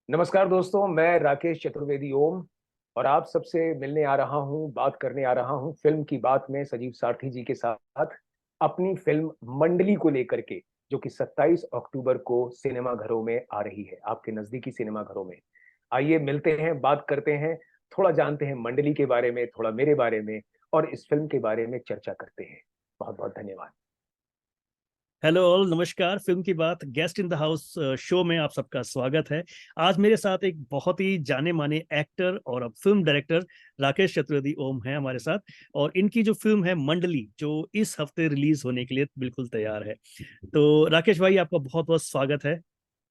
नमस्कार दोस्तों, मैं राकेश चतुर्वेदी ओम और आप सबसे मिलने आ रहा हूं, बात करने आ रहा हूं फिल्म की बात में संजीव सारथी जी के साथ अपनी फिल्म मंडली को लेकर के, जो कि 27 अक्टूबर को सिनेमा घरों में आ रही है, आपके नजदीकी सिनेमा घरों में। आइए मिलते हैं, बात करते हैं, थोड़ा जानते हैं मंडली के बारे में, थोड़ा मेरे बारे में और इस फिल्म के बारे में चर्चा करते हैं। बहुत बहुत धन्यवाद। हेलो ऑल, नमस्कार। फिल्म की बात guest in the house show में आप सबका स्वागत है। आज मेरे साथ एक बहुत ही जाने माने एक्टर और अब फिल्म डायरेक्टर राकेश चतुर्वेदी ओम हैं हमारे साथ। और इनकी जो फिल्म है मंडली, जो इस हफ्ते रिलीज होने के लिए बिल्कुल तैयार है। तो राकेश भाई, आपका बहुत बहुत स्वागत है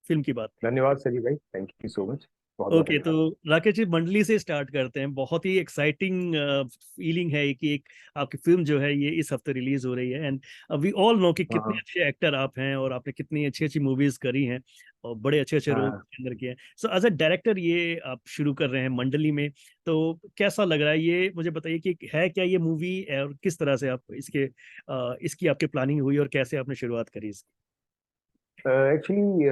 फिल्म की बात। धन्यवाद सजीव भाई, थैंक यू सो मच। बहुत बहुत ओके, तो धन्यवाद। राकेश जी, मंडली से स्टार्ट करते हैं। बहुत ही एक्साइटिंग फीलिंग है कि एक आपकी फिल्म जो है ये इस हफ्ते रिलीज हो रही है। एंड वी ऑल नो कि हाँ कितने हाँ अच्छे एक्टर आप हैं और आपने कितनी अच्छी अच्छी मूवीज करी हैं और बड़े अच्छे अच्छे रोल हाँ। के अंदर किए हैं। सो एज अ डायरेक्टर ये आप शुरू कर रहे हैं मंडली में, तो कैसा लग रहा है? ये मुझे बताइए कि है क्या ये मूवी और किस तरह से आप इसकी आपकी प्लानिंग हुई और कैसे आपने शुरुआत करी इसकी? एक्चुअली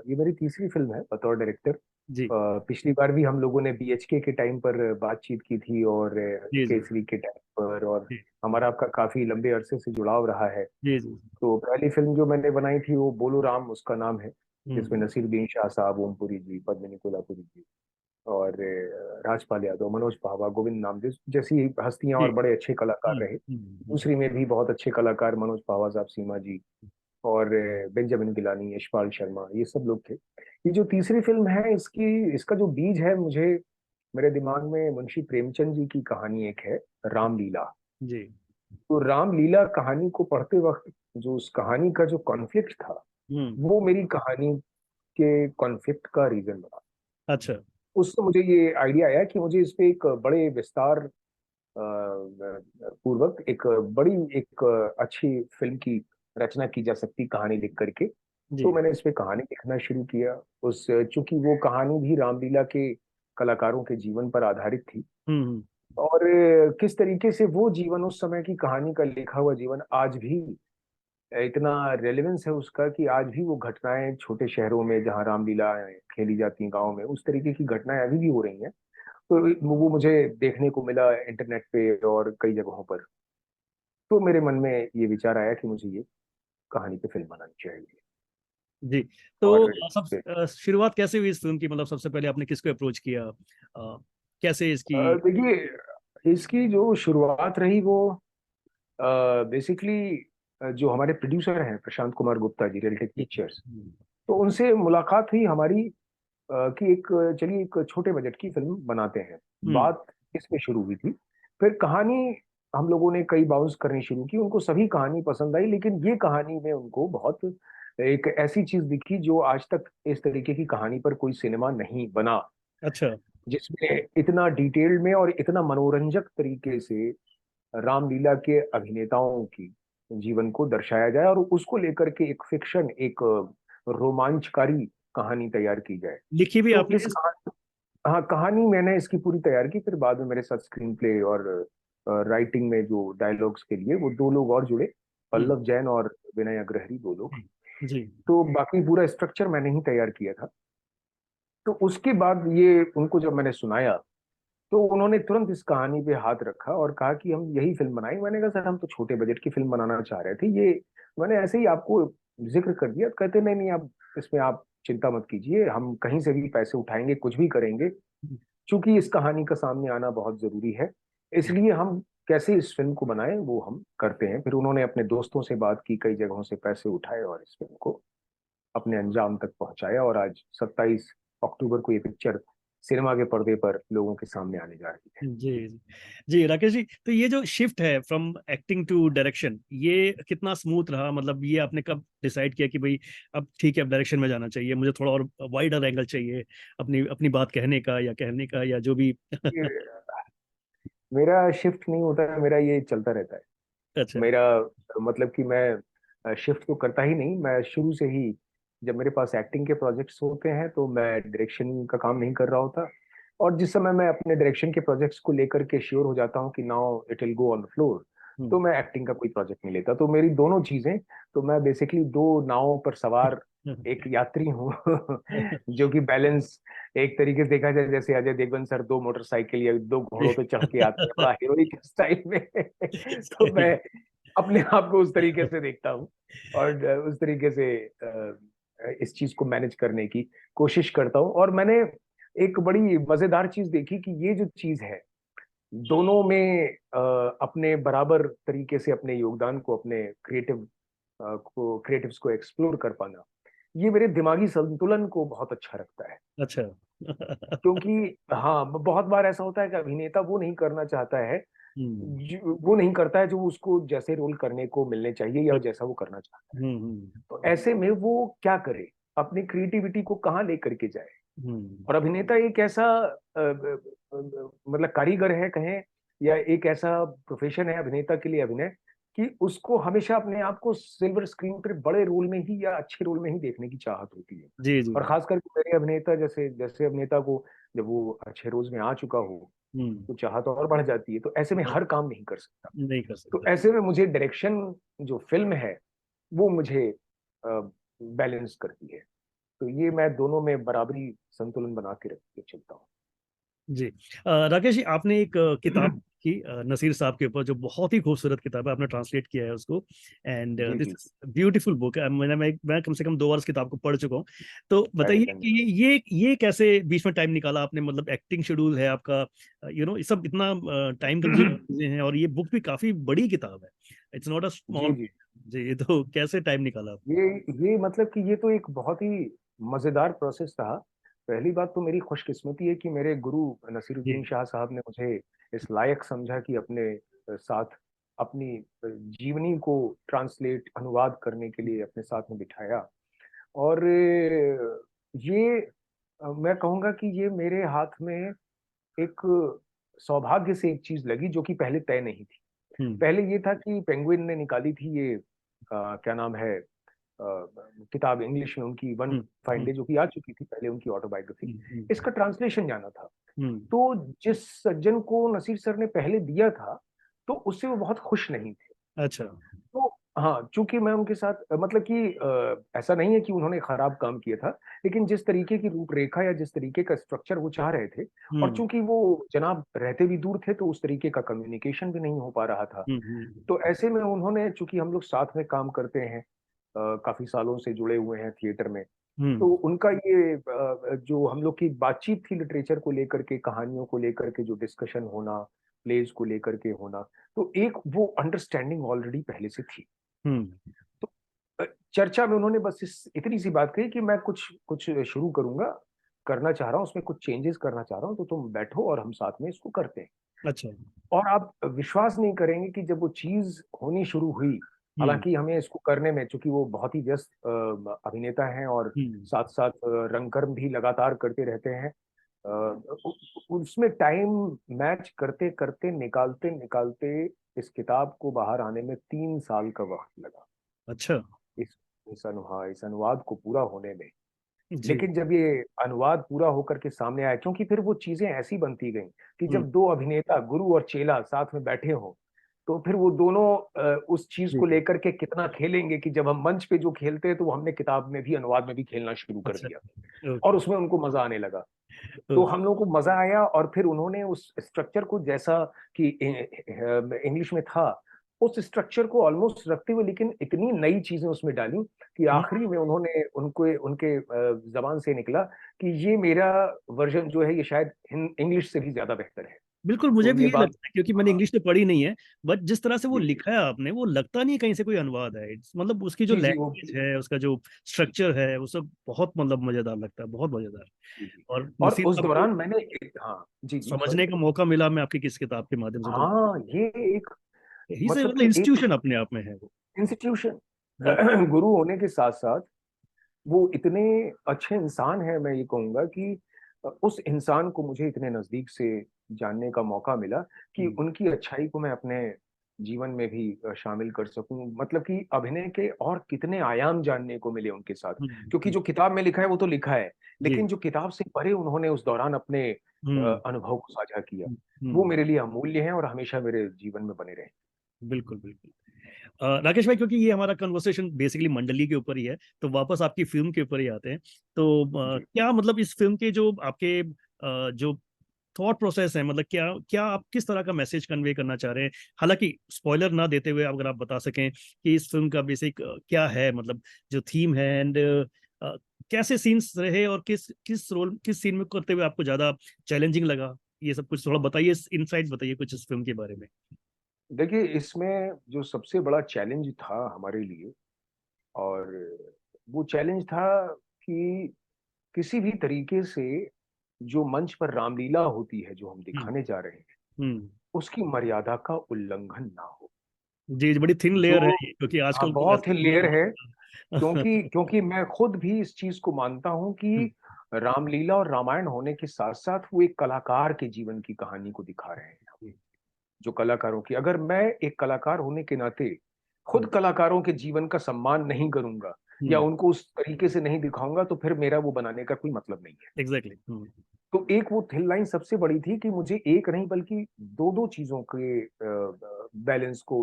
ये मेरी तीसरी फिल्म है बतौर डायरेक्टर। जी पिछली बार भी हम लोगों ने बीएचके के टाइम पर बातचीत की थी और जी जी केसरी के टाइम पर, और जी हमारा आपका काफी लंबे अरसे से जुड़ाव रहा है। जी जी। तो पहली फिल्म जो मैंने बनाई थी वो बोलो राम उसका नाम है, जिसमें हम्म। नसीरुद्दीन शाह साहब, ओमपुरी जी, पद्मिनी कोल्हापुरी जी और राजपाल यादव, मनोज भावा, गोविंद नाम जैसी हस्तियां जी। और बड़े अच्छे कलाकार रहे। हम्म। दूसरी में भी बहुत अच्छे कलाकार, मनोज भावा साहब, सीमा जी और बेंजामिन गिलानी, यशपाल शर्मा, ये सब लोग थे। ये जो तीसरी फिल्म है, इसका जो बीज है, मुझे मेरे दिमाग में मुंशी प्रेमचंद जी की कहानी एक है, रामलीला। जी। तो रामलीला कहानी को पढ़ते वक्त जो उस कहानी का जो कॉन्फ्लिक्ट था, हम्म। वो मेरी कहानी के कॉन्फ्लिक्ट का रीजन बना। अच्छा। उससे मुझे ये आइडिया आया कि मुझे इस पे एक बड़े विस्तार पूर्वक एक बड़ी एक अच्छी फिल्म की रचना की जा सकती, कहानी लिख करके। तो जी। मैंने इस पे कहानी लिखना शुरू किया। उस चूंकि वो कहानी भी रामलीला के कलाकारों के जीवन पर आधारित थी, हम्म। और किस तरीके से वो जीवन, उस समय की कहानी का लिखा हुआ जीवन आज भी इतना रेलेवेंस है उसका कि आज भी वो घटनाएं छोटे शहरों में जहाँ रामलीला खेली जाती हैं, गाँव में, उस तरीके की घटनाएं अभी भी हो रही हैं। तो वो मुझे देखने को मिला इंटरनेट पे और कई जगहों पर। तो मेरे मन में ये विचार आया कि मुझे ये कहानी पे फिल्म बनानी चाहिए। जी। और तो शुरुआत कैसे हुई इस फिल्म की? मतलब सबसे पहले आपने किसको अप्रोच किया? कैसे इसकी? देखिए, इसकी जो शुरुआत रही वो बेसिकली जो हमारे प्रोड्यूसर हैं प्रशांत कुमार गुप्ता जी, रियलटेक पिक्चर्स, तो उनसे मुलाकात हुई हमारी कि एक चलिए एक छोटे बजट की फिल्म बनाते हैं। हम्म। बात इसमें शुरू हुई थी। फिर कहानी हम लोगों ने कई बाउंस करनी शुरू की, उनको सभी कहानी पसंद आई, लेकिन ये कहानी में उनको बहुत एक ऐसी चीज दिखी जो आज तक इस तरीके की कहानी पर कोई सिनेमा नहीं बना, अच्छा। जिसमें इतना डिटेल में और इतना मनोरंजक तरीके से रामलीला के अभिनेताओं की जीवन को दर्शाया जाए और उसको लेकर के एक फिक्शन, एक रोमांचकारी कहानी तैयार की जाए। लिखी भी तो आपने हाँ, कहानी मैंने इसकी पूरी तैयार की। फिर बाद में मेरे साथ स्क्रीन प्ले और राइटिंग में जो डायलॉग्स के लिए वो दो लोग और जुड़े, हम्म। पल्लव जैन और विनय अग्रहरी, दो लोग। जी। तो बाकी पूरा स्ट्रक्चर मैंने ही तैयार किया था। तो उसके बाद ये उनको जब मैंने सुनाया, तो उन्होंने तुरंत इस कहानी पे हाथ रखा और कहा कि हम यही फिल्म बनाएंगे। मैंने कहा सर, हम तो छोटे बजट की फिल्म बनाना चाह रहे थे, ये मैंने ऐसे ही आपको जिक्र कर दिया। तो कहते नहीं नहीं, आप इसमें आप चिंता मत कीजिए, हम कहीं से भी पैसे उठाएंगे, कुछ भी करेंगे, चूंकि इस कहानी का सामने आना बहुत जरूरी है, इसलिए हम कैसे इस फिल्म को बनाएं वो हम करते हैं। फिर उन्होंने अपने दोस्तों से बात की, कई जगहों से पैसे उठाए और इस फिल्म को अपने अंजाम तक पहुंचाया, और आज 27 अक्टूबर को ये पिक्चर सिनेमा के पर्दे पर लोगों के सामने आने जा रही है। जी जी। जी राकेश जी, तो ये जो शिफ्ट है फ्रॉम एक्टिंग टू डायरेक्शन, ये कितना स्मूथ रहा? मतलब ये आपने कब डिसाइड किया कि भाई अब ठीक है, अब डायरेक्शन में जाना चाहिए, मुझे थोड़ा और वाइडर एंगल चाहिए अपनी अपनी बात कहने का या जो भी? ये मेरा शिफ्ट नहीं होता है, मेरा ये चलता रहता है। अच्छा। मेरा मतलब कि मैं शिफ्ट तो करता ही नहीं, मैं शुरू से ही, जब मेरे पास एक्टिंग के प्रोजेक्ट्स होते हैं तो मैं डायरेक्शन का काम नहीं कर रहा होता। और जिस समय मैं अपने डायरेक्शन के प्रोजेक्ट्स को लेकर के श्योर हो जाता हूँ कि now it will go on the floor, तो हम्म। मैं एक्टिंग का कोई प्रोजेक्ट नहीं लेता। तो मेरी दोनों चीजें, तो मैं बेसिकली दो नावों पर सवार एक यात्री हूँ जो कि बैलेंस एक तरीके से देखा जाए जैसे अजय देवगन सर दो मोटरसाइकिल या दो घोड़ों पे चढ़ के आते हैं बड़ा हीरोइक स्टाइल में। तो सही। मैं अपने आप को उस तरीके से देखता हूँ और उस तरीके से इस चीज को मैनेज करने की कोशिश करता हूँ। और मैंने एक बड़ी मजेदार चीज देखी कि ये जो चीज है दोनों में अपने बराबर तरीके से अपने योगदान को, अपने क्रिएटिव्स को एक्सप्लोर कर पाना, ये मेरे दिमागी संतुलन को बहुत अच्छा रखता है। अच्छा। क्योंकि हाँ, बहुत बार ऐसा होता है कि अभिनेता वो नहीं करना चाहता है, हम्म। वो नहीं करता है जो उसको जैसे रोल करने को मिलने चाहिए या बट जैसा वो करना चाहता है। हम्म। तो ऐसे में वो क्या करे, अपनी क्रिएटिविटी को कहाँ लेकर के जाए। हम्म। और अभिनेता एक ऐसा मतलब कारीगर है कहें, या एक ऐसा प्रोफेशन है अभिनेता के लिए अभिनय, कि उसको हमेशा अपने आप को सिल्वर स्क्रीन पर बड़े रोल में ही या अच्छे रोल में ही देखने की चाहत होती है। जी जी और जी। खास करके मेरे अभिनेता जैसे जैसे अभिनेता को जब वो अच्छे रोल्स में आ चुका हो हम्म। तो चाहत और बढ़ जाती है। तो ऐसे में हर काम नहीं कर सकता। नहीं कर तो सकता। ऐसे में मुझे डायरेक्शन जो फिल्म है वो मुझे बैलेंस करती है। तो ये मैं दोनों में बराबरी संतुलन बना के रख के चलता जी। राकेश जी, आपने एक किताब हूँ। की नसीर साहब के ऊपर, जो बहुत ही खूबसूरत किताब है, आपने ट्रांसलेट किया है उसको। And G this G. Is beautiful book. मैं कम से कम 2 बार इस किताब को पढ़ चुका हूँ। तो अरे बताइए कि धन्यवाद। ये कैसे बीच में टाइम निकाला आपने? मतलब एक्टिंग शेड्यूल है आपका, ये सब इतना टाइम कंज्यूमिंग चीजें हैं, और ये बुक भी काफी बड़ी किताब है। इट्स नॉट अ जी स्मॉल। जी। जी, ये तो कैसे टाइम निकाला आपने? ये मतलब कि ये तो एक बहुत ही मजेदार प्रोसेस रहा। पहली बात तो मेरी खुशकिस्मती है कि मेरे गुरु नसीरुद्दीन जी। शाह साहब ने मुझे इस लायक समझा कि अपने साथ अपनी जीवनी को ट्रांसलेट अनुवाद करने के लिए अपने साथ में बिठाया। और ये मैं कहूँगा कि ये मेरे हाथ में एक सौभाग्य से एक चीज लगी जो कि पहले तय नहीं थी। हम्म। पहले ये था कि पेंगुइन ने निकाली थी ये क्या नाम है किताब इंग्लिश में उनकी वन हम्म। फाइन हम्म। डे, जो कि आ चुकी थी पहले उनकी ऑटोबायोग्राफी। हम्म। इसका ट्रांसलेशन जाना था। हम्म। तो जिस सज्जन को नसीर सर ने पहले दिया था तो उससे वो बहुत खुश नहीं थे। अच्छा। तो हाँ, चूंकि मैं उनके साथ मतलब कि ऐसा नहीं है कि उन्होंने खराब काम किया था, लेकिन जिस तरीके की रूपरेखा या जिस तरीके का स्ट्रक्चर वो चाह रहे थे, और हम्म। चूंकि वो जनाब रहते भी दूर थे तो उस तरीके का कम्युनिकेशन भी नहीं हो पा रहा था। हम्म। तो ऐसे में उन्होंने, चूंकि हम लोग साथ में काम करते हैं, काफी सालों से जुड़े हुए हैं थिएटर में, तो हम्म। उनका ये जो हम लोग की बातचीत थी लिटरेचर को लेकर के, कहानियों को लेकर के जो डिस्कशन होना, प्लेज को लेकर के होना, तो एक वो अंडरस्टैंडिंग ऑलरेडी पहले से थी। हम्म। तो चर्चा में उन्होंने बस इतनी सी बात कही कि मैं कुछ कुछ शुरू करूंगा, करना चाह रहा हूँ, उसमें कुछ चेंजेस करना चाह रहा हूँ, तो तुम बैठो और हम साथ में इसको करते हैं। अच्छा। और आप विश्वास नहीं करेंगे कि जब वो चीज होनी शुरू हुई, हम्म। हालांकि हमें इसको करने में, चूंकि वो बहुत ही व्यस्त अभिनेता हैं और हम्म। साथ साथ रंगकर्म भी लगातार करते रहते हैं, अ, उसमें टाइम मैच करते करते निकालते निकालते इस किताब को बाहर आने में 3 साल का वक्त लगा। अच्छा। इस इस अनुवाद को पूरा होने में। जी। लेकिन जब ये अनुवाद पूरा होकर के सामने आया, क्योंकि फिर वो चीजें ऐसी बनती गई कि हम्म। जब दो अभिनेता गुरु और चेला साथ में बैठे हों, तो फिर वो दोनों उस चीज जी को जी। लेकर के कितना खेलेंगे कि जब हम मंच पे जो खेलते हैं तो वो हमने किताब में भी, अनुवाद में भी खेलना शुरू कर अच्छा। दिया। और ओके। उसमें उनको मजा आने लगा। तो ओके। हम लोगों को मजा आया, और फिर उन्होंने उस स्ट्रक्चर को, जैसा कि इंग्लिश में था, उस स्ट्रक्चर को ऑलमोस्ट रखते हुए लेकिन इतनी नई चीजें उसमें डाली कि हम्म। आखिरी में उन्होंने उनको उनके जबान से निकला कि ये मेरा वर्जन जो है ये शायद इंग्लिश से भी ज्यादा बेहतर है। बिल्कुल, मुझे तो भी ये ये बात, लगता है, क्योंकि मैंने हाँ, इंग्लिश तो पढ़ी नहीं है। बट जिस तरह से वो जी लिखा है आपने, वो लगता नहीं है कहीं से कोई अनुवाद है। मतलब उसकी जो जी जी वो, लैंग्वेज है, उसका जो स्ट्रक्चर है, वो सब बहुत मतलब मजेदार लगता है, बहुत मजेदार। जी जी। और और नसीब उस साहब को दौरान मैंने हाँ जी जी सॉरी। समझने का मौका मिला मैं आपकी किस किताब के माध्यम से, तो हाँ, ये एक ही से मतलब मतलब कि एक इंस्टीट्यूशन अपने आप में है वो। इंस्टीट्यूशन बिल्कुल। गुरु होने के साथ साथ वो इतने अच्छे इंसान हैं, मैं ये कहूंगा कि उस इंसान को मुझे इतने नजदीक से जानने का मौका मिला कि हम्म। उनकी अच्छाई को मैं अपने जीवन में भी शामिल कर सकूं। मतलब कि अभिनय के और कितने आयाम जानने को मिले उनके साथ। क्योंकि हम्म। जो किताब में लिखा है वो तो लिखा है, जी। लेकिन जो किताब से परे उन्होंने उस दौरान अपने हम्म। अनुभव को साझा किया, वो हम्म। मेरे लिए अमूल्य हैं और हमेशा मेरे जीवन में बने रहे। बिल्कुल बिल्कुल। राकेश भाई, क्योंकि ये हमारा कन्वर्सेशन बेसिकली मंडली के ऊपर ही है, तो वापस आपकी फिल्म के ऊपर ही आते हैं। तो जी। क्या मतलब इस फिल्म के जो आपके जो थॉट प्रोसेस है, मतलब क्या क्या आप किस तरह का मैसेज कन्वे करना चाह रहे हैं? हालांकि स्पॉइलर ना देते हुए अगर आप बता सकें कि इस फिल्म का बेसिक क्या है, मतलब जो थीम है, एंड कैसे सीन्स रहे, और किस किस रोल किस सीन में करते हुए आपको ज्यादा चैलेंजिंग लगा, ये सब कुछ थोड़ा बताइए, इनसाइट बताइए कुछ इस फिल्म के बारे में। देखिए, इसमें जो सबसे बड़ा चैलेंज था हमारे लिए, और वो चैलेंज था कि किसी भी तरीके से जो मंच पर रामलीला होती है, जो हम हम्म। दिखाने जा रहे हैं, हम्म। उसकी मर्यादा का उल्लंघन ना हो। जी जी, बड़ी थिन लेयर है जो ये, क्योंकि हाँ, आजकल तो बहुत ही वैसे लेयर है। हाँ। क्योंकि क्योंकि मैं खुद भी इस चीज को मानता हूं हम्म। कि रामलीला और रामायण होने के साथ साथ वो एक कलाकार के जीवन की कहानी को दिखा रहे हैं। जो कलाकारों की, अगर मैं एक कलाकार होने के नाते खुद हम्म। कलाकारों के जीवन का सम्मान नहीं करूंगा या हम्म। उनको उस तरीके से नहीं दिखाऊंगा, तो फिर मेरा वो बनाने का कोई मतलब नहीं है। एग्जैक्टली। हम्म। तो एक वो थिन लाइन सबसे बड़ी थी कि मुझे एक नहीं बल्कि दो दो चीजों के बैलेंस को,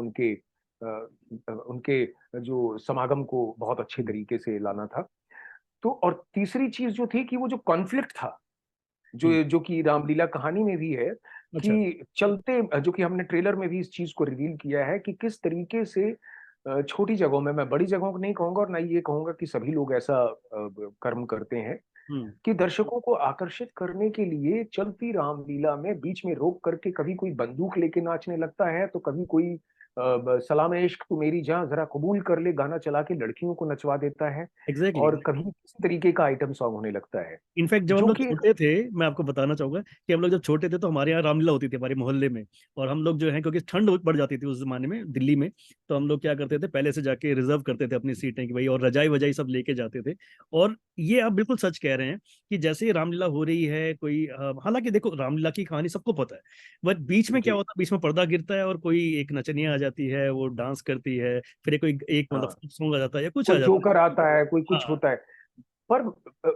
उनके जो समागम को बहुत अच्छे हम्म। तरीके से लाना था। तो और तीसरी चीज जो थी कि वो जो कॉन्फ्लिक्ट था, हम्म। जो जो कि रामलीला कहानी में भी है, अच्छा। कि चलते, जो कि हमने ट्रेलर में भी इस चीज को रिवील किया है कि किस तरीके से छोटी जगहों में, मैं बड़ी जगहों को नहीं कहूंगा और ना ये कहूंगा कि सभी लोग ऐसा कर्म करते हैं, हम्म। कि दर्शकों को आकर्षित करने के लिए चलती रामलीला में बीच में रोक करके कभी कोई बंदूक लेके नाचने लगता है, तो कभी कोई सलाम इश्क तू मेरी जान जरा कबूल कर ले गाना चला के लड़कियों को नचवा देता है, एग्जैक्टली। और कभी किसी तरीके का आइटम सॉन्ग होने लगता है, इनफैक्ट जब हम जो लोग कि छोटे थे, मैं आपको बताना चाहूंगा कि हम लोग जब छोटे थे तो हमारे यहाँ रामलीला होती थी हमारे मोहल्ले में। और हम लोग जो है, क्योंकि ठंड बढ़ जाती थी उस जमाने में दिल्ली में, तो हम लोग क्या करते थे, पहले से जाके रिजर्व करते थे अपनी सीटें कि भाई, और रजाई वजाई सब लेके जाते थे। और ये आप बिल्कुल सच कह रहे हैं कि जैसे ही रामलीला हो रही है, कोई हालांकि देखो, रामलीला की कहानी सबको पता है, बट बीच में क्या जी, होता है, बीच में पर्दा गिरता है और कोई एक नचनिया आ जाती है, वो डांस करती है, फिर कोई एक मतलब हाँ, सॉन्ग आ जाता है या कुछ आ कोई जाता जोकर आता है, कोई है। कुछ हाँ। होता है। पर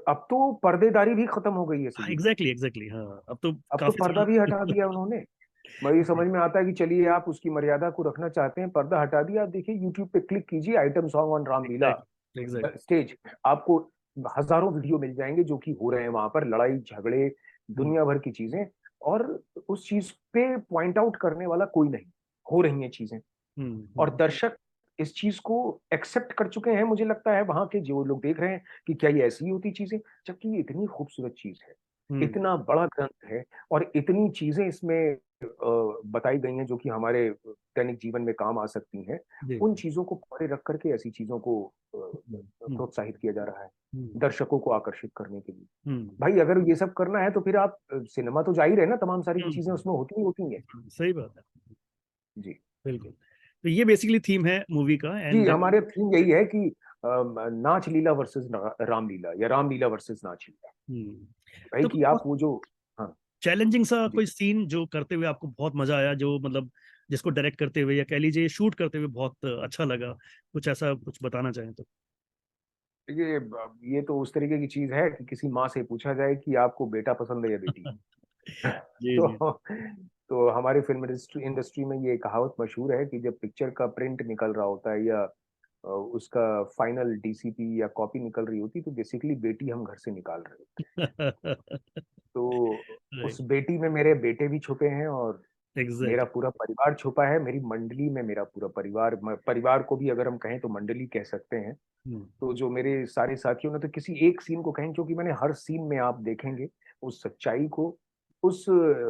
अब तो पर्देदारी भी खत्म हो गई है सजीव। एग्जैक्टली एग्जैक्टली, हाँ, अब तो अब तो काफी पर्दा भी हटा साल दिया उन्होंने। मुझे समझ में आता है कि चलिए, आप उसकी मर्यादा को रखना चाहते हैं, पर्दा हटा दिया। आप देखिए, यूट्यूब पे क्लिक कीजिए, item song on Ramlila exactly exactly. Stage, आपको हजारों वीडियो मिल जाएंगे जो कि हो रहे हैं वहां पर, लड़ाई झगड़े, हम्म। दुनिया भर की चीजें। और उस चीज पे पॉइंट आउट करने वाला कोई नहीं, हो रही हैं चीजें। और हम्म। दर्शक इस चीज को एक्सेप्ट कर चुके हैं, मुझे लगता है वहां के जो लोग देख रहे हैं, कि क्या ये ऐसी ही होती चीजें, जबकि ये इतनी खूबसूरत चीज है, हम्म। इतना बड़ा ग्रंथ है, और इतनी चीजें इसमें बताई गई हैं जो कि हमारे दैनिक जीवन में काम आ सकती हैं। जी। उन चीजों को परे रख करके ऐसी चीजों को हम्म। हम्म। प्रोत्साहित किया जा रहा है, हम्म। दर्शकों को आकर्षित करने के लिए। हम्म। भाई, अगर ये सब करना है तो फिर आप सिनेमा तो जा ही रहे ना, तमाम सारी चीजें हम्म। उसमें होती ही होती हैं। सही बात है। जी। बिल्कुल। तो ये बेसिकली थीम है मूवी का, जी, एंड हमारे थीम यही है कि नाच लीला वर्सेस रामलीला, या रामलीला वर्सेस नाच लीला। भाई, तो कि आप वो जो, हाँ। चैलेंजिंग सा जी, कोई सीन जो करते हुए आपको बहुत मजा आया, जो मतलब जिसको डायरेक्ट करते हुए या कह लीजिए शूट करते हुए बहुत अच्छा लगा, कुछ ऐसा कुछ बताना चाहें तो? ये तो उस तरीके की चीज है कि किसी माँ से पूछा जाए कि आपको बेटा पसंद है या बेटी। जी जी। तो तो हमारे फिल्म इंडस्ट्री में ये कहावत मशहूर है कि जब पिक्चर का प्रिंट निकल रहा होता है, या उसका फाइनल डीसीपी या कॉपी निकल रही होती, तो बेसिकली बेटी हम घर से निकाल रहे होते हैं। तो राइट। उस बेटी में मेरे बेटे भी छुपे हैं, और मेरा एग्जैक्टली। पूरा परिवार छुपा है, मेरी मंडली में मेरा पूरा परिवार, परिवार को भी अगर हम कहें तो मंडली कह सकते हैं। तो जो मेरे सारे साथियों ने, तो किसी एक सीन को कहें, क्योंकि मैंने हर सीन में, आप देखेंगे, उस सच्चाई को, उस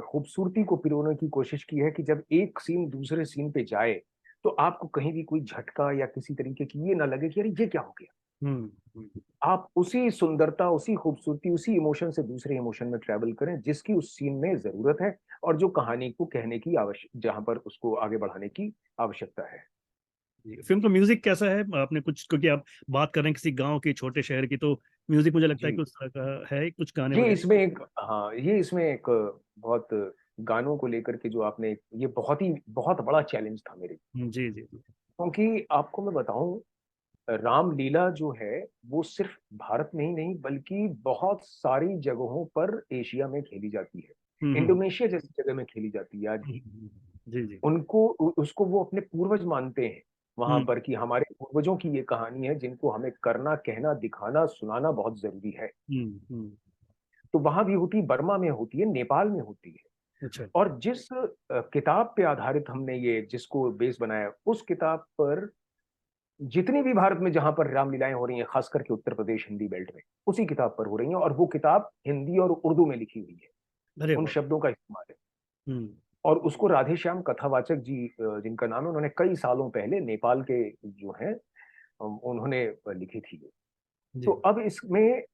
खूबसूरती को पिरोने की कोशिश की है, कि जब एक सीन दूसरे सीन पे जाए, तो आपको कहीं भी कोई झटका या किसी तरीके की ये ना लगे कि अरे ये क्या हो गया। हम्म। हम्म। आप उसी सुंदरता, उसी खूबसूरती, उसी इमोशन से दूसरे इमोशन में ट्रैवल करें जिसकी उस सीन में जरूरत है, और जो कहानी को कहने की आवश्यक, जहां पर उसको आगे बढ़ाने की आवश्यकता है। फिल्म का म्यूजिक कैसा है? आपने कुछ, क्योंकि आप बात कर रहे हैं किसी गांव की, छोटे शहर की, तो म्यूजिक मुझे लगता है कि जी, उस तरह का है, कुछ गाने ये वगैरह। इसमें एक हाँ, ये इसमें एक बहुत गानों को लेकर के जो आपने, ये बहुत बड़ा चैलेंज था मेरे, जी जी जी। क्योंकि आपको मैं बताऊं, रामलीला जो है वो सिर्फ भारत में ही नहीं बल्कि बहुत सारी जगहों पर एशिया में खेली जाती है। हम्म। इंडोनेशिया जैसी जगह में खेली जाती है आज भी। जी जी। उनको उसको वो अपने पूर्वज मानते हैं। वहां हम्म पर कि हमारे पूर्वजों की ये कहानी है जिनको हमें करना, कहना, दिखाना, सुनाना बहुत जरूरी है। हम्म। तो वहां भी होती है, बर्मा में होती है, नेपाल में होती है। अच्छा। और जिस किताब पे आधारित हमने ये जिसको बेस बनाया, उस किताब पर जितनी भी भारत में जहां पर रामलीलाएं हो रही हैं, खास करके उत्तर प्रदेश हिंदी बेल्ट में, उसी किताब पर हो रही हैं। और वो किताब हिंदी और उर्दू में लिखी हुई है, अरे उन वाह। शब्दों का इस्तेमाल है। हम्म। और उसको राधेश्याम कथावाचक जी, जिनका नाम है, उन्होंने कई सालों पहले नेपाल के जो हैं, उन्होंने लिखी थी ये। तो जी। अब इसमें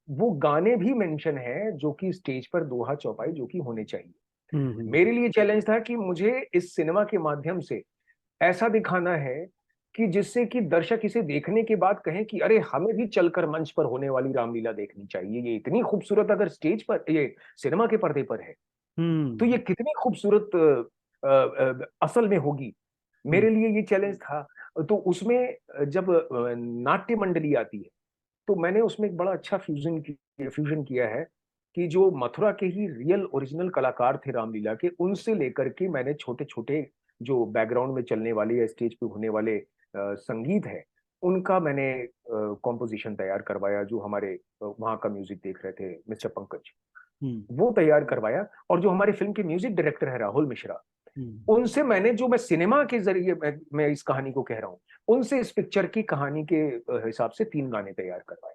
वो गाने भी मेंशन है जो कि स्टेज पर दोहा चौपाई जो कि होने चाहिए। हम्म। मेरे लिए चैलेंज था कि मुझे इस सिनेमा के माध्यम से ऐसा दिखाना है कि जिससे कि दर्शक इसे देखने के बाद कहें कि अरे, हमें भी चलकर मंच पर होने वाली रामलीला देखनी चाहिए। ये इतनी खूबसूरत अगर स्टेज पर, ये सिनेमा के पर्दे पर है, तो हम्म ये कितनी खूबसूरत असल में होगी। हम्म। मेरे लिए ये चैलेंज था। तो उसमें जब नाट्य मंडली आती है, तो मैंने उसमें एक बड़ा अच्छा फ्यूजन किया है कि जो मथुरा के ही रियल ओरिजिनल कलाकार थे रामलीला के, उनसे लेकर के मैंने छोटे छोटे जो बैकग्राउंड में चलने वाले या स्टेज पे होने वाले संगीत है, उनका मैंने कॉम्पोजिशन तैयार करवाया। जो हमारे वहाँ का म्यूजिक देख रहे थे मिस्टर पंकज, हम्म वो तैयार करवाया। और जो हमारे फिल्म के म्यूजिक डायरेक्टर है राहुल मिश्रा, हम्म। उनसे मैंने, जो मैं सिनेमा के जरिए मैं इस कहानी को कह रहा हूँ, उनसे इस पिक्चर की कहानी के हिसाब से 3 गाने तैयार करवाए।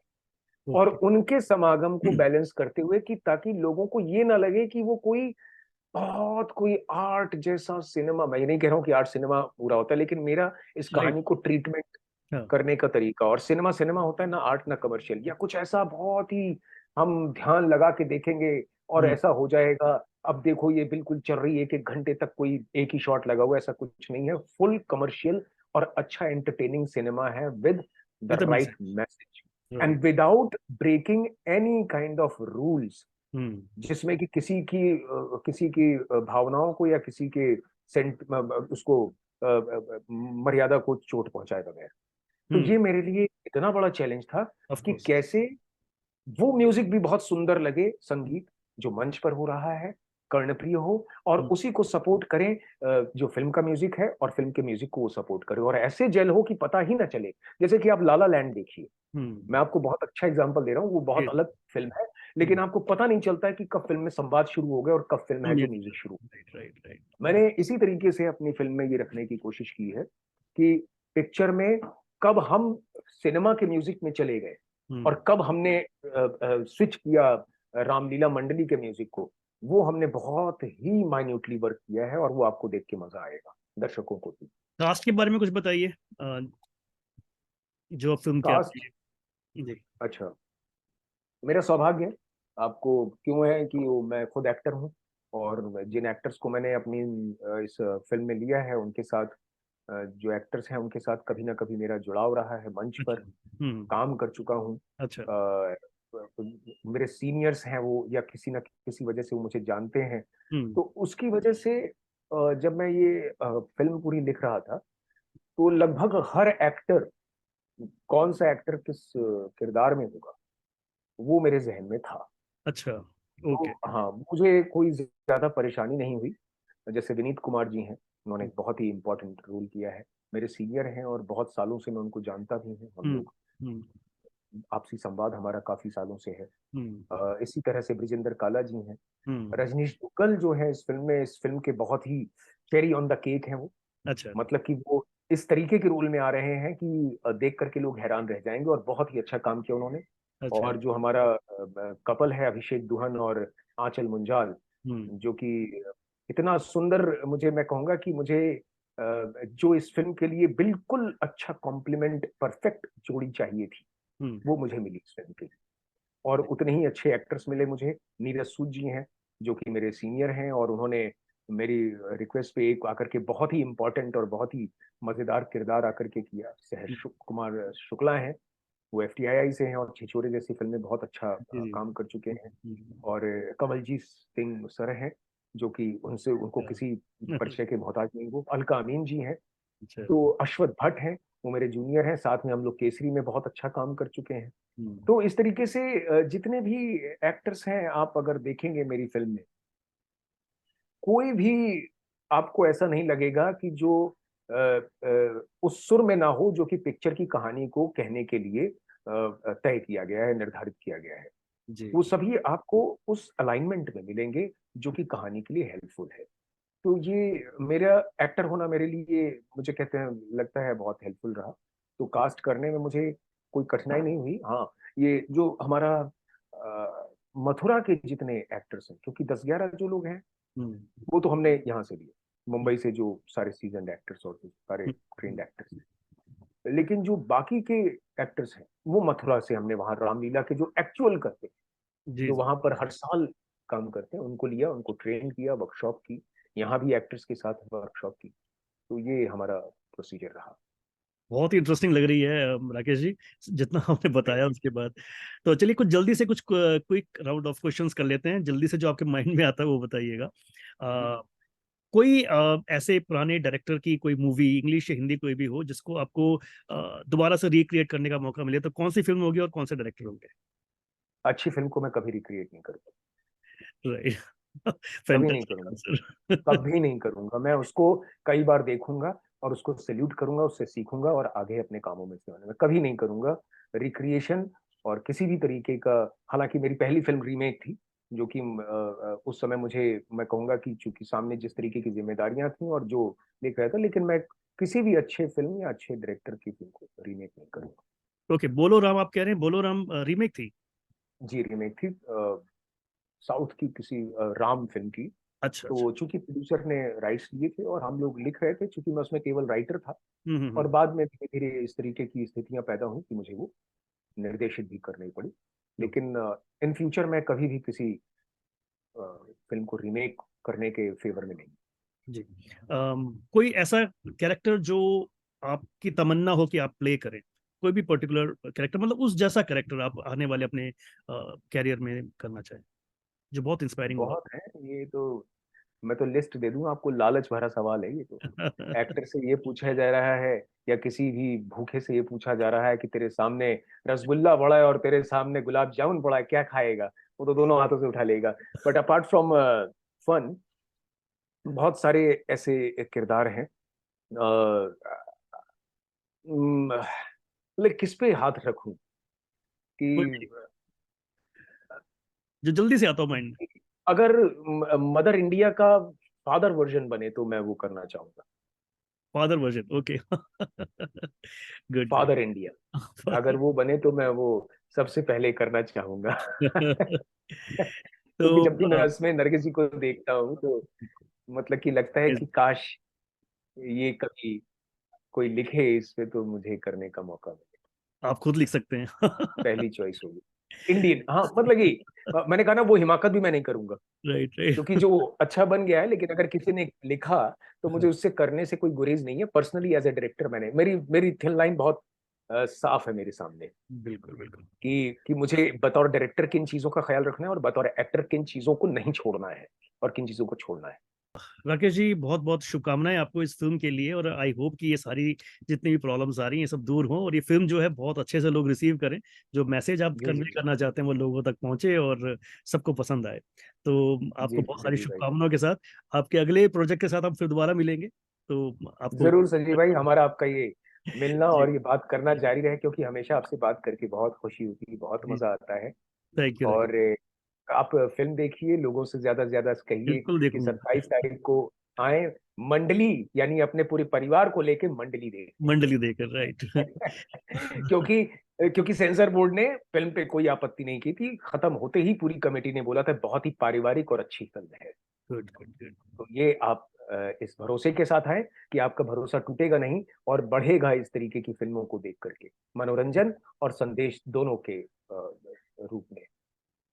और ओके। उनके समागम को बैलेंस करते हुए कि ताकि लोगों को ये ना लगे कि वो कोई बहुत कोई आर्ट जैसा सिनेमा, मैं ये नहीं कह रहा हूँ कि आर्ट सिनेमा पूरा होता है, लेकिन मेरा इस राइट। कहानी को ट्रीटमेंट हाँ। करने का तरीका, और सिनेमा सिनेमा होता है ना, आर्ट ना कमर्शियल, या कुछ ऐसा बहुत ही हम ध्यान लगा के देखेंगे और हम्म ऐसा हो जाएगा। अब देखो ये बिल्कुल चल रही है, 1 1 घंटे तक कोई एक ही शॉट लगा हुआ है, ऐसा कुछ नहीं है। फुल कमर्शियल और अच्छा एंटरटेनिंग सिनेमा है with the with right message. Message right. And without breaking any kind of rules, hmm जिसमें कि किसी की भावनाओं को या किसी के सेंट उसको मर्यादा को चोट पहुंचाए बगैर। तो हम्म। ये मेरे लिए इतना बड़ा चैलेंज था ऑफ कि कोर्स। कैसे वो म्यूजिक भी बहुत सुंदर लगे, संगीत जो मंच पर हो रहा है कर्णप्रिय हो, और हम्म उसी को सपोर्ट करें जो फिल्म का म्यूजिक है, और फिल्म के म्यूजिक को वो सपोर्ट करे, और ऐसे जेल हो कि पता ही ना चले। जैसे कि आप लाला लैंड देखिए, हम्म। मैं आपको बहुत अच्छा एग्जांपल दे रहा हूँ, वो बहुत जी। अलग फिल्म है, हम्म। लेकिन आपको पता नहीं चलता है कि कब फिल्म में संवाद शुरू हो गया और कब फिल्म है जो म्यूजिक शुरू। Right right right. मैंने इसी तरीके से अपनी फिल्म में ये रखने की कोशिश की है कि पिक्चर में कब हम सिनेमा के म्यूजिक में चले गए हम्म। और कब हमने स्विच किया रामलीला मंडली के म्यूजिक को, वो हमने बहुत ही माइन्यूटली वर्क किया है, और वो आपको देख के मजा आएगा, दर्शकों को भी। कास्ट के बारे में कुछ बताइए, जो फिल्म के कास्ट, आती है। जी। अच्छा, मेरा सौभाग्य है, आपको क्यों है कि वो मैं खुद एक्टर हूँ, और जिन एक्टर्स को मैंने अपनी इस फिल्म में लिया है, उनके साथ जो एक्टर्स हैं उनके साथ कभी ना कभी मेरा जुड़ाव रहा है, मंच पर अच्छा। हम्म। काम कर चुका हूँ। अच्छा। अ, मेरे सीनियर्स हैं वो, या किसी न किसी वजह से वो मुझे जानते हैं। हम्म। तो उसकी वजह से जब मैं ये फिल्म पूरी लिख रहा था, तो लगभग हर एक्टर, कौन सा एक्टर किस किरदार में होगा, वो मेरे जहन में था। अच्छा। तो ओके। हाँ, मुझे कोई ज्यादा परेशानी नहीं हुई। जैसे विनीत कुमार जी हैं, उन्होंने एक बहुत ही इंपॉर्टेंट रोल किया है, मेरे सीनियर हैं और बहुत सालों से मैं उनको जानता भी हूँ। हम हम्म लोग हम्म आपसी संवाद हमारा काफी सालों से है। हम्म इसी तरह से ब्रिजेंद्र काला जी हैं, हम्म। रजनीश दुग्गल जो है इस फिल्म में, इस फिल्म के बहुत ही चेरी ऑन द केक हैं वो। अच्छा। मतलब कि वो इस तरीके के रोल में आ रहे हैं कि देख करके लोग हैरान रह जाएंगे, और बहुत ही अच्छा काम किया उन्होंने। अच्छा। और जो हमारा कपल है, अभिषेक दुहन और आंचल मुंजाल, हम्म जो कि इतना सुंदर, मुझे, मैं कहूंगा कि मुझे जो इस फिल्म के लिए बिल्कुल अच्छा कॉम्प्लीमेंट, परफेक्ट जोड़ी चाहिए थी, हम्म। वो मुझे मिली इस फिल्म के लिए। और उतने ही अच्छे एक्टर्स मिले मुझे। नीरज सूद जी हैं, जो कि मेरे सीनियर हैं, और उन्होंने मेरी रिक्वेस्ट पे एक आकर के बहुत ही इंपॉर्टेंट और बहुत ही मजेदार किरदार आकर के किया। कुमार शुक्ला हैं, वो एफटीआई से हैं, और छिछोरे जैसी फिल्म में बहुत अच्छा जी जी। काम कर चुके हैं। हम्म। और कमलजीत सिंह सर हैं, जो कि उनसे उनको अच्छा। किसी परिचय के मोहताज नहीं। वो अलका अमीन जी हैं। अच्छा। तो अश्वथ भट्ट हैं, वो मेरे जूनियर हैं, साथ में हम लोग केसरी में बहुत अच्छा काम कर चुके हैं। हम्म तो इस तरीके से जितने भी एक्टर्स हैं, आप अगर देखेंगे मेरी फिल्म में, कोई भी आपको ऐसा नहीं लगेगा कि जो उस सुर में ना हो जो कि पिक्चर की कहानी को कहने के लिए तय किया गया है, निर्धारित किया गया है। जी वो सभी आपको उस अलाइनमेंट में मिलेंगे जो कि कहानी के लिए हेल्पफुल है। तो ये मेरा एक्टर होना मेरे लिए, मुझे कहते हैं, लगता है बहुत हेल्पफुल रहा। तो कास्ट करने में मुझे कोई कठिनाई नहीं हुई। हाँ, ये जो हमारा मथुरा के जितने एक्टर्स हैं, क्योंकि 10-11 जो लोग हैं हम्म वो तो हमने यहाँ से लिए, मुंबई से जो सारे सीजन्ड एक्टर्स और जो सारे ट्रेंड एक्टर्स हैं। लेकिन जो बाकी के एक्टर्स हैं वो मथुरा से हमने वहाँ रामलीला के जो एक्चुअल करते हैं, जी जो जी। वहां पर हर साल काम करते हैं, उनको लिया, उनको ट्रेन किया, वर्कशॉप की, यहाँ भी एक्टर्स के साथ वर्कशॉप की। तो ये हमारा प्रोसीजर रहा। बहुत ही इंटरेस्टिंग लग रही है राकेश जी, जितना आपने बताया उसके बाद। तो चलिए कुछ जल्दी से कुछ क्विक राउंड ऑफ क्वेश्चंस कर लेते हैं, जल्दी से जो आपके माइंड में आता है वो बताइएगा। कोई ऐसे पुराने डायरेक्टर की कोई मूवी, इंग्लिश या हिंदी कोई भी हो, जिसको आपको दोबारा से रिक्रिएट करने का मौका मिले, तो कौन सी फिल्म होगी और कौन से डायरेक्टर होंगे? अच्छी फिल्म को मैं कभी रिक्रिएट नहीं करूंगा, राइट। कभी नहीं फैंटास्टिक करूंगा, आंसर। कभी नहीं करूंगा। मैं उसको कई बार देखूंगा और उसको सैल्यूट करूंगा, उससे सीखूंगा और आगे अपने कामों में से मैं कभी नहीं करूंगा रिक्रिएशन और किसी भी तरीके का। हालांकि मेरी पहली फिल्म रीमेक थी, जो कि उस समय मुझे, मैं कहूंगा कि चूंकि सामने जिस तरीके की जिम्मेदारियां थी और जो लिख रहा था, लेकिन मैं किसी भी अच्छे फिल्म या अच्छे डायरेक्टर की फिल्म को रीमेक नहीं करूंगा। ओके, बोलो राम आप कह रहे हैं, बोलो राम रीमेक थी? जी, रीमेक थी, साउथ की किसी राम फिल्म की। अच्छा अच्छा। तो चूंकि प्रोड्यूसर ने राइट्स लिए थे और हम लोग लिख रहे थे, चूंकि मैं उसमें केवल राइटर था, और हम्म। बाद में धीरे धीरे इस तरीके की स्थितियां पैदा हुई कि मुझे वो निर्देशित भी करनी पड़ी। लेकिन इन फ्यूचर मैं कभी भी किसी फिल्म को रीमेक करने के फेवर में नहीं। जी। कोई ऐसा कैरेक्टर जो आपकी तमन्ना हो कि आप प्ले करें, कोई भी पर्टिकुलर कैरेक्टर, मतलब उस जैसा कैरेक्टर आप आने वाले अपने कैरियर में करना चाहें, जो बहुत इंस्पायरिंग हुआ? बहुत है ये तो, मैं तो लिस्ट दे दूं आपको, लालच भरा सवाल है ये तो। एक्टर से ये पूछा जा रहा है या किसी भी भूखे से ये पूछा जा रहा है कि तेरे सामने रसगुल्ला पड़ा है और तेरे सामने गुलाब जामुन पड़ा है, क्या खाएगा? वो तो दोनों हाथों से उठा लेगा। बट अपार्ट फ्रॉम फन, बहुत सारे ऐसे किरदार हैं। मतलब किस पे हाथ रखूं कोई कि भी जो जल्दी से आता हो माइंड में। अगर मदर इंडिया का फादर वर्जन बने तो मैं वो करना चाहूंगा। Father version, okay. Good good. Father India अगर वो बने तो मैं वो सबसे पहले करना चाहूंगा। क्योंकि तो जब भी मैं उसमें नरगिस जी को देखता हूँ तो मतलब कि लगता है कि काश ये कभी कोई लिखे इस पे तो मुझे करने का मौका मिले। आप खुद लिख सकते हैं। पहली चॉइस होगी इंडियन। हाँ, मतलब कि मैंने कहा ना, वो हिमाकत भी मैं नहीं करूंगा, राइट राइट। क्योंकि जो अच्छा बन गया है, लेकिन अगर किसी ने लिखा तो मुझे उससे करने से कोई गुरेज नहीं है। पर्सनली एज ए डायरेक्टर मैंने, मेरी मेरी थिन लाइन बहुत साफ है मेरे सामने बिल्कुल बिल्कुल। कि मुझे बतौर डायरेक्टर किन चीजों का ख्याल रखना है और बतौर एक्टर किन चीजों को नहीं छोड़ना है और किन चीजों को छोड़ना है। राकेश जी, बहुत बहुत शुभकामनाएं आपको इस फिल्म के लिए, और आई होप कि ये सारी जितनी भी प्रॉब्लम्स आ रही हैं ये सब दूर हों, और ये फिल्म जो है बहुत अच्छे से लोग रिसीव करें, जो मैसेज आप जी जी कन्वे जी करना चाहते हैं वो लोगों तक पहुंचे और सबको पसंद आए। तो आपको जी बहुत सारी सजीव भाई, शुभकामनाओं के साथ, आपके अगले प्रोजेक्ट के साथ हम फिर दोबारा मिलेंगे। तो आपको जरूर सजीव भाई, हमारा आपका ये मिलना जी और ये बात करना जारी रहे, क्योंकि हमेशा आपसे बात करके बहुत खुशी होती है, बहुत जी, मजा आता है। Thank you Rakesh. और आप फिल्म देखिए, लोगों से ज्यादा कहिए बिल्कुल कि देखूंगा। 27 तारीख को आए, मंडली यानी अपने पूरे परिवार को लेके मंडली देखने। मंडली देकर, राइट। क्योंकि क्योंकि सेंसर बोर्ड ने फिल्म पे कोई आपत्ति नहीं की थी, खत्म होते ही पूरी कमेटी ने बोला था बहुत ही पारिवारिक और अच्छी फिल्म है। Good good good. तो ये आप इस भरोसे के साथ आए कि आपका भरोसा टूटेगा नहीं और बढ़ेगा इस तरीके की फिल्मों को देख करके, मनोरंजन और संदेश दोनों के रूप में।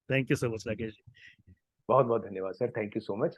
Thank you so much Rakesh ji. बहुत बहुत धन्यवाद sir, thank you so much.